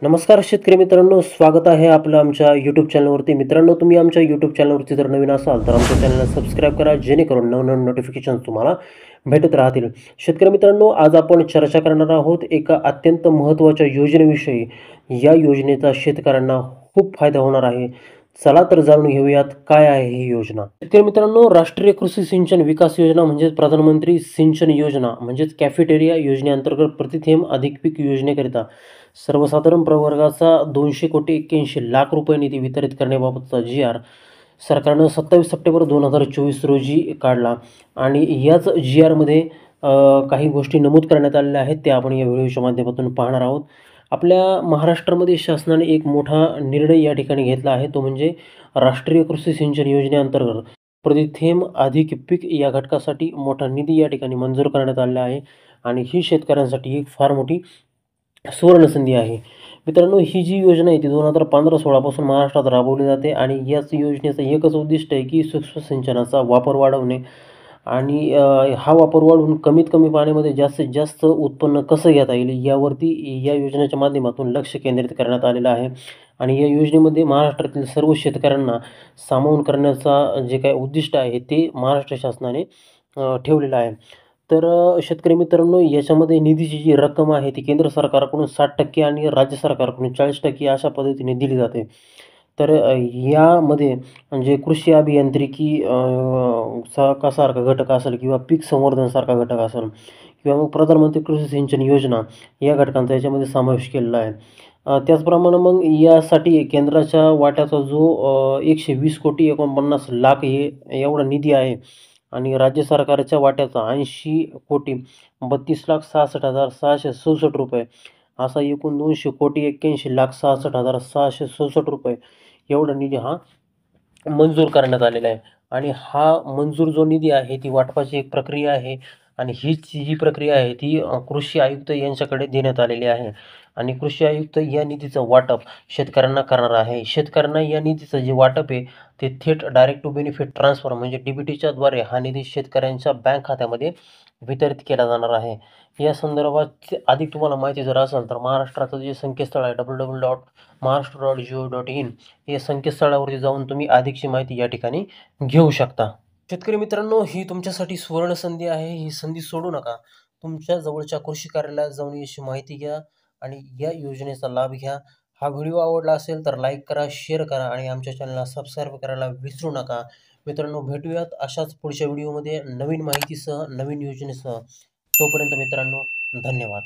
नमस्कार शेतकरी मित्रांनो, स्वागत आहे आपलं आमच्या यूट्यूब चॅनलवरती. मित्रांनो, तुम्ही आमच्या यूट्यूब चॅनलवरती जर नवीन असाल तर आमच्या चॅनलला सबस्क्राईब करा, जेणेकरून नवनवीन नोटिफिकेशन तुम्हाला भेटत राहतील. शेतकरी मित्रांनो, आज आपण चर्चा करणार आहोत एका अत्यंत महत्त्वाच्या योजनेविषयी. या योजनेचा शेतकऱ्यांना खूप फायदा होणार आहे. चला तर जाणून घेऊयात काय आहे ही योजना. शेतकरी मित्रांनो, राष्ट्रीय कृषी सिंचन विकास योजना म्हणजेच प्रधानमंत्री सिंचन योजना म्हणजेच कॅफेटेरिया योजनेअंतर्गत प्रतिथेंब अधिक पीक योजनेकरिता सर्वसाधारण प्रवर्गाचा 200,81,00,000 रुपये निधी वितरित करण्याबाबतचा जी.आर. सरकारनं 27 सप्टेंबर 2024 रोजी काढला आणि याच जी.आरमध्ये काही गोष्टी नमूद करण्यात आलेल्या आहेत, त्या आपण या व्हिडिओच्या माध्यमातून पाहणार आहोत. आपल्या महाराष्ट्रामध्ये शासनाने एक मोठा निर्णय या ठिकाणी घेतला आहे, तो म्हणजे राष्ट्रीय कृषी सिंचन योजनेअंतर्गत प्रतिथेंब अधिक पीक या घटकासाठी मोठा निधी या ठिकाणी मंजूर करण्यात आलेला आहे आणि ही शेतकऱ्यांसाठी एक फार मोठी सुवर्णसंधी आहे. मित्रांनो, ही जी योजना आहे ती 2015-16 पासून महाराष्ट्रात राबवली जाते आणि याच योजनेचं एकच उद्दिष्ट आहे की सूक्ष्म सिंचनाचा वापर वाढवणे आणि हा वापर वाढवून कमीत कमी पाण्यामध्ये जास्तीत जास्त उत्पन्न कसं घेता येईल यावरती या योजनेच्या माध्यमातून लक्ष केंद्रित करण्यात आलेलं आहे. आणि या योजनेमध्ये महाराष्ट्रातील सर्व शेतकऱ्यांना सामावून करण्याचा जे काही उद्दिष्ट आहे ते महाराष्ट्र शासनाने ठेवलेलं आहे. तर शेतकरी मित्रांनो, याच्यामध्ये निधीची जी रक्कम आहे ती केंद्र सरकारकडून 60% आणि राज्य सरकारकडून 40% अशा पद्धतीने दिली जाते. तर यामध्ये म्हणजे कृषी अभियांत्रिकी सारखा घटक असेल किंवा पीक संवर्धनसारखा घटक असेल किंवा मग प्रधानमंत्री कृषी सिंचन योजना या घटकांचा याच्यामध्ये समावेश केलेला आहे. त्याचप्रमाणे मग यासाठी केंद्राच्या वाट्याचा जो 120,49,00,000 हे एवढा निधी आहे आणि राज्य सरकारच्या वाट्याचा 80,32,66,667 रुपये असा एकूण 200,81,66,667 रुपये एवढा निधी हा मंजूर करण्यात आलेला आहे. आणि हा मंजूर जो निधी आहे ती वाटपाची एक प्रक्रिया आहे आणि हीच जी प्रक्रिया आहे ती कृषी आयुक्त यांच्याकडे देण्यात आलेली आहे आणि कृषी आयुक्त या निधीचं वाटप शेतकऱ्यांना करणार आहे. शेतकऱ्यांना या निधीचं जे वाटप आहे ते थेट डायरेक्ट टू बेनिफिट ट्रान्सफर म्हणजे DBTच्या द्वारे हा निधी शेतकऱ्यांच्या बँक खात्यामध्ये वितरित केला जाणार आहे. या संदर्भात अधिक तुम्हाला माहिती जर असेल तर महाराष्ट्राचं जे संकेतस्थळ आहे www.maharashtra.go.in या संकेतस्थळावरती जाऊन तुम्ही अधिकची माहिती या ठिकाणी घेऊ शकता. शेतकरी मित्रांनो, ही तुमच्यासाठी सुवर्ण संधी आहे. ही संधी सोडू नका. तुमच्या जवळच्या कृषी कार्यालयात जाऊन याची माहिती घ्या आणि या योजनेचा लाभ घ्या. हा व्हिडिओ आवडला असेल तर लाईक करा, शेअर करा आणि आमच्या चॅनलला सबस्क्राईब करायला विसरू नका. मित्रांनो, भेटूयात अशाच पुढच्या व्हिडिओमध्ये नवीन माहितीसह, नवीन योजनेसह. तोपर्यंत मित्रांनो, धन्यवाद.